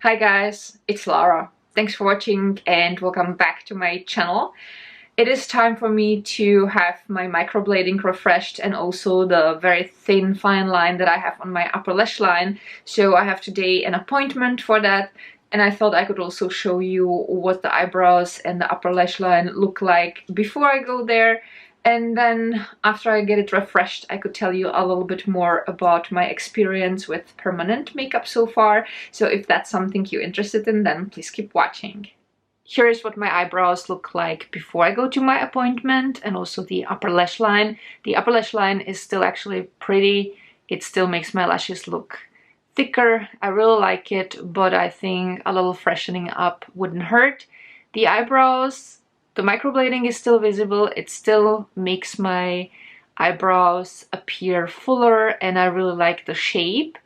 Hi guys, it's Lara. Thanks for watching and welcome back to my channel. It is time for me to have my microblading refreshed and also the very thin fine line that I have on my upper lash line. So I have today an appointment for that, and I thought I could also show you what the eyebrows and the upper lash line look like before I go there. And then after I get it refreshed, I could tell you a little bit more about my experience with permanent makeup so far. So if that's something you're interested in, then please keep watching. Here is what my eyebrows look like before I go to my appointment, and also the upper lash line. The upper lash line is still actually pretty. It still makes my lashes look thicker. I really like it, but I think a little freshening up wouldn't hurt. The eyebrows, the microblading is still visible. It still makes my eyebrows appear fuller, and I really like the shape.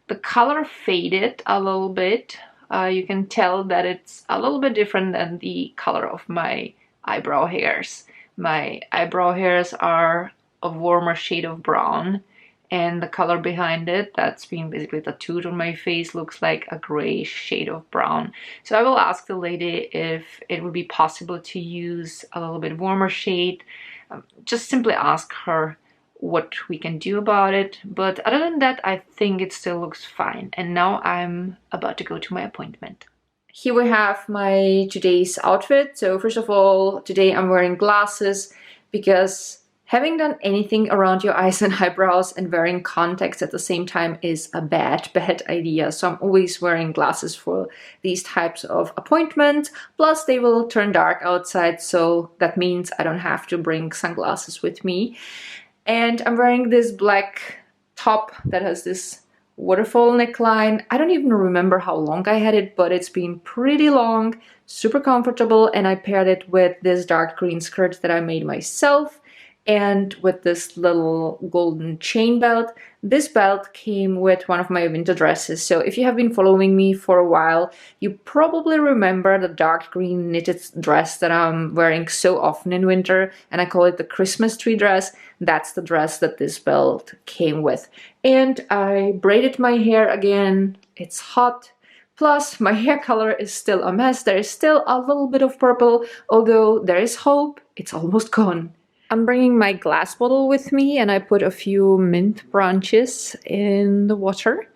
The color faded a little bit. You can tell that it's a little bit different than the color of my eyebrow hairs. My eyebrow hairs are a warmer shade of brown, and the color behind it, that's been basically tattooed on my face, looks like a gray shade of brown. So I will ask the lady if it would be possible to use a little bit warmer shade. Just simply ask her what we can do about it, but other than that, I think it still looks fine. And now I'm about to go to my appointment. Here we have my today's outfit. So first of all, today I'm wearing glasses because having done anything around your eyes and eyebrows and wearing contacts at the same time is a bad idea. So I'm always wearing glasses for these types of appointments. Plus they will turn dark outside, so that means I don't have to bring sunglasses with me. And I'm wearing this black top that has this waterfall neckline. I don't even remember how long I had it, but it's been pretty long, super comfortable, and I paired it with this dark green skirt that I made myself, and with this little golden chain belt. This belt came with one of my winter dresses, so if you have been following me for a while, you probably remember the dark green knitted dress that I'm wearing so often in winter, and I call it the Christmas tree dress. That's the dress that this belt came with. And I braided my hair again. It's hot. Plus, my hair color is still a mess. There is still a little bit of purple, although there is hope. It's almost gone. I'm bringing my glass bottle with me, and I put a few mint branches in the water.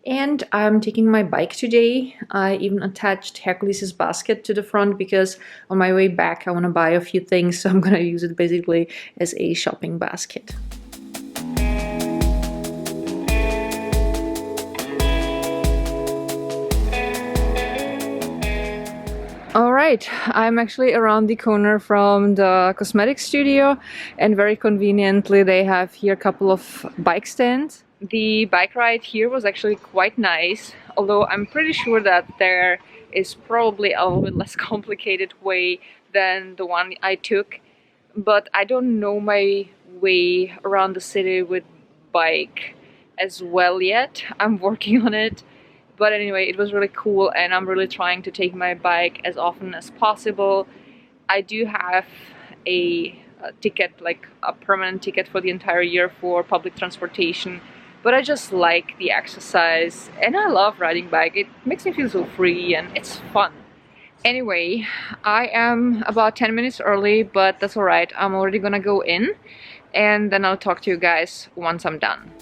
And I'm taking my bike today. I even attached Hercules' basket to the front because on my way back I want to buy a few things, so I'm gonna use it basically as a shopping basket. Alright, I'm actually around the corner from the cosmetic studio, and very conveniently they have here a couple of bike stands. The bike ride here was actually quite nice, although I'm pretty sure that there is probably a little bit less complicated way than the one I took, but I don't know my way around the city with bike as well yet. I'm working on it. But anyway, it was really cool, and I'm really trying to take my bike as often as possible. I do have a ticket, like a permanent ticket for the entire year for public transportation, but I just like the exercise, and I love riding bike. It makes me feel so free, and it's fun. Anyway, I am about 10 minutes early, but that's alright. I'm already gonna go in, and then I'll talk to you guys once I'm done.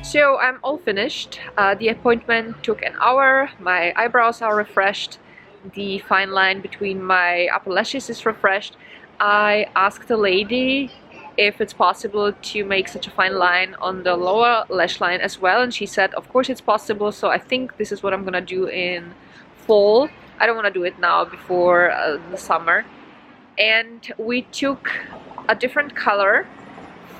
So I'm all finished. The appointment took an hour, my eyebrows are refreshed, the fine line between my upper lashes is refreshed. I asked the lady if it's possible to make such a fine line on the lower lash line as well, and she said of course it's possible, so I think this is what I'm gonna do in fall. I don't want to do it now before the summer. And we took a different color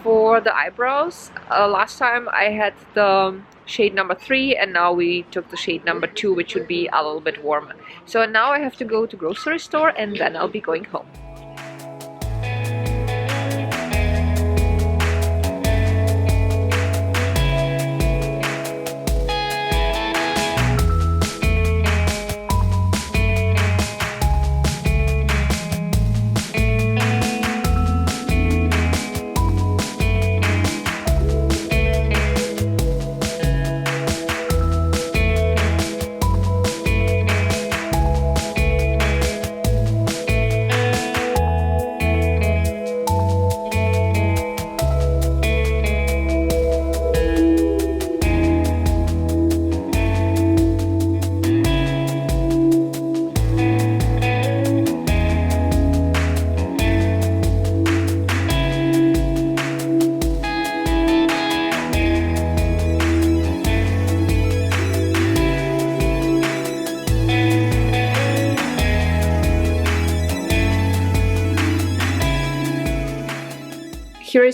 for the eyebrows. Last time I had the shade number 3, and now we took the shade number 2, which would be a little bit warmer. So now I have to go to grocery store, and then I'll be going home.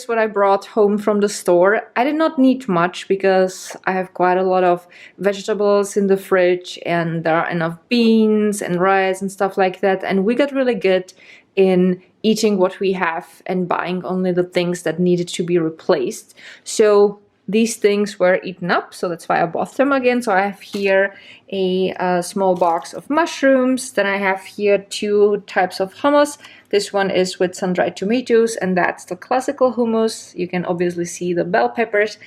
is what I brought home from the store. I did not need much because I have quite a lot of vegetables in the fridge and there are enough beans and rice and stuff like that. And we got really good in eating what we have and buying only the things that needed to be replaced. So these things were eaten up, so that's why I bought them again. So I have here a small box of mushrooms. Then I have here 2 types of hummus. This one is with sun-dried tomatoes, and that's the classical hummus. You can obviously see the bell peppers.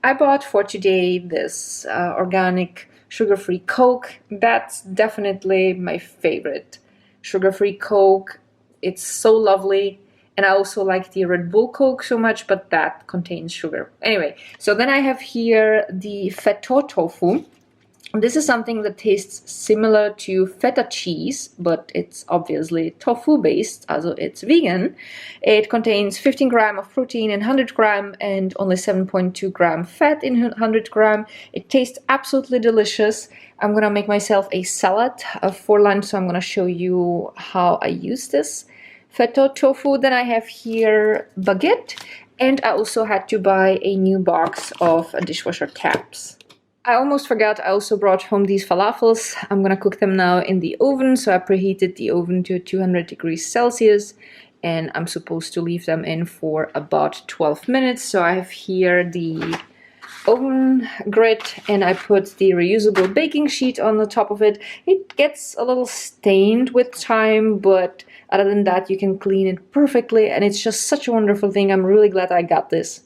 I bought for today this organic sugar-free Coke. That's definitely my favorite sugar-free Coke. It's so lovely. And I also like the Red Bull Coke so much, but that contains sugar. Anyway, so then I have here the feta tofu. This is something that tastes similar to feta cheese, but it's obviously tofu based, also it's vegan. It contains 15 gram of protein in 100 gram and only 7.2 gram fat in 100 gram. It tastes absolutely delicious. I'm gonna make myself a salad for lunch, so I'm gonna show you how I use this feta tofu. Then I have here baguette, and I also had to buy a new box of dishwasher caps. I almost forgot, I also brought home these falafels. I'm gonna cook them now in the oven. So I preheated the oven to 200 degrees Celsius and I'm supposed to leave them in for about 12 minutes. So I have here the oven grid and I put the reusable baking sheet on the top of it. It gets a little stained with time, but other than that you can clean it perfectly and it's just such a wonderful thing. I'm really glad I got this.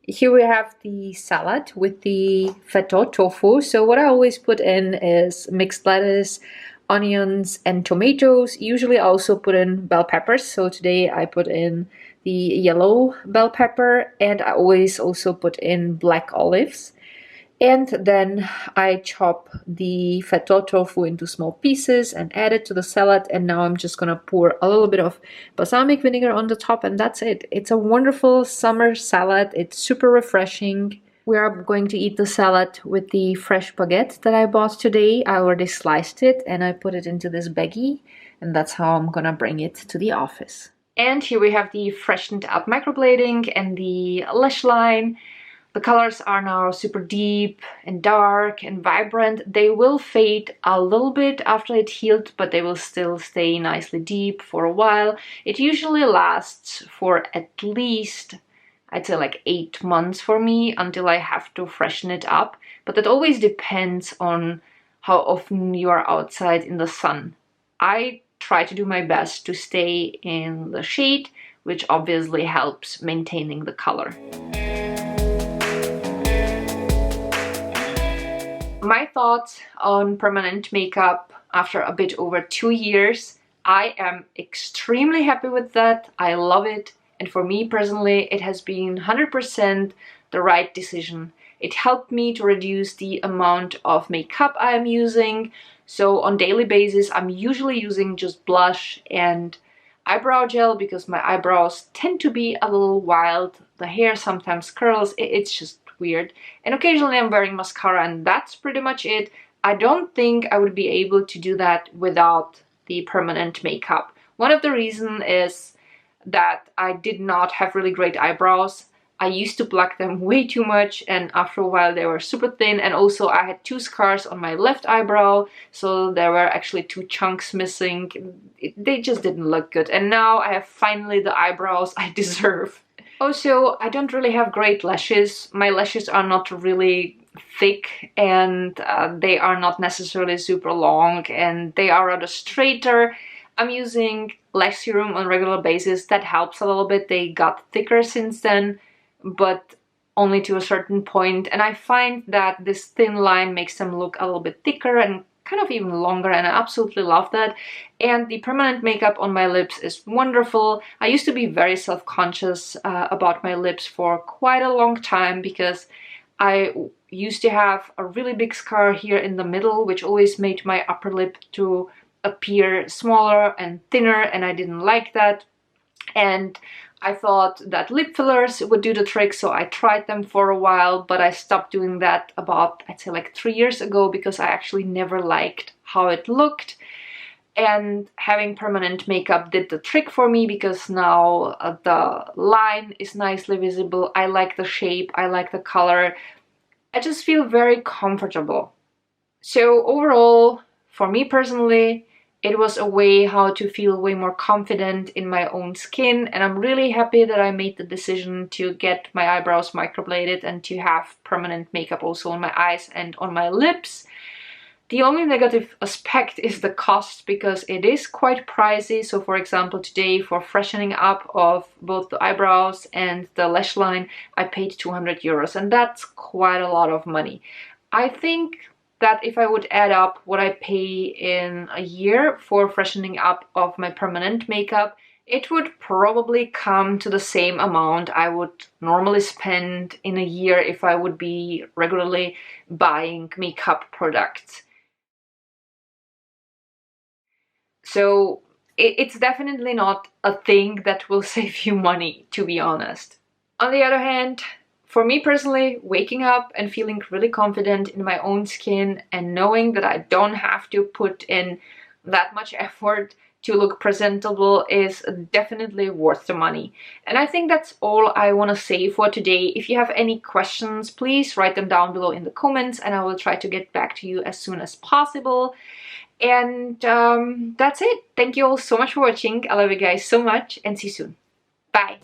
Here we have the salad with the feta tofu. So what I always put in is mixed lettuce, onions and tomatoes. Usually I also put in bell peppers. So today I put in the yellow bell pepper and I always also put in black olives. And then I chop the feta tofu into small pieces and add it to the salad. And now I'm just gonna pour a little bit of balsamic vinegar on the top and that's it. It's a wonderful summer salad. It's super refreshing. We are going to eat the salad with the fresh baguette that I bought today. I already sliced it and I put it into this baggie. And that's how I'm gonna bring it to the office. And here we have the freshened up microblading and the lash line. The colors are now super deep and dark and vibrant. They will fade a little bit after it healed, but they will still stay nicely deep for a while. It usually lasts for at least, I'd say like 8 months for me until I have to freshen it up. But that always depends on how often you are outside in the sun. I try to do my best to stay in the shade, which obviously helps maintaining the color. My thoughts on permanent makeup after a bit over 2 years. I am extremely happy with that. I love it. And for me personally, it has been 100% the right decision. It helped me to reduce the amount of makeup I am using. So on daily basis, I'm usually using just blush and eyebrow gel because my eyebrows tend to be a little wild. The hair sometimes curls. It's just weird. And occasionally I'm wearing mascara and that's pretty much it. I don't think I would be able to do that without the permanent makeup. One of the reasons is that I did not have really great eyebrows. I used to pluck them way too much and after a while they were super thin, and also I had 2 scars on my left eyebrow, so there were actually 2 chunks missing. They just didn't look good, and now I have finally the eyebrows I deserve. Also, I don't really have great lashes. My lashes are not really thick and they are not necessarily super long and they are rather straighter. I'm using lash serum on a regular basis. That helps a little bit. They got thicker since then, but only to a certain point. And I find that this thin line makes them look a little bit thicker and kind of even longer, and I absolutely love that. And the permanent makeup on my lips is wonderful. I used to be very self-conscious about my lips for quite a long time because I used to have a really big scar here in the middle, which always made my upper lip to appear smaller and thinner, and I didn't like that. And I thought that lip fillers would do the trick, so I tried them for a while, but I stopped doing that about, I'd say like 3 years ago because I actually never liked how it looked. And having permanent makeup did the trick for me, because now the line is nicely visible. I like the shape, I like the color. I just feel very comfortable. So overall, for me personally, it was a way how to feel way more confident in my own skin, and I'm really happy that I made the decision to get my eyebrows microbladed and to have permanent makeup also on my eyes and on my lips. The only negative aspect is the cost, because it is quite pricey. So for example, today for freshening up of both the eyebrows and the lash line, I paid 200 euros, and that's quite a lot of money. I think that if I would add up what I pay in a year for freshening up of my permanent makeup, it would probably come to the same amount I would normally spend in a year if I would be regularly buying makeup products. So it's definitely not a thing that will save you money, to be honest. On the other hand, for me personally, waking up and feeling really confident in my own skin and knowing that I don't have to put in that much effort to look presentable is definitely worth the money. And I think that's all I want to say for today. If you have any questions, please write them down below in the comments and I will try to get back to you as soon as possible. And that's it. Thank you all so much for watching. I love you guys so much and see you soon. Bye.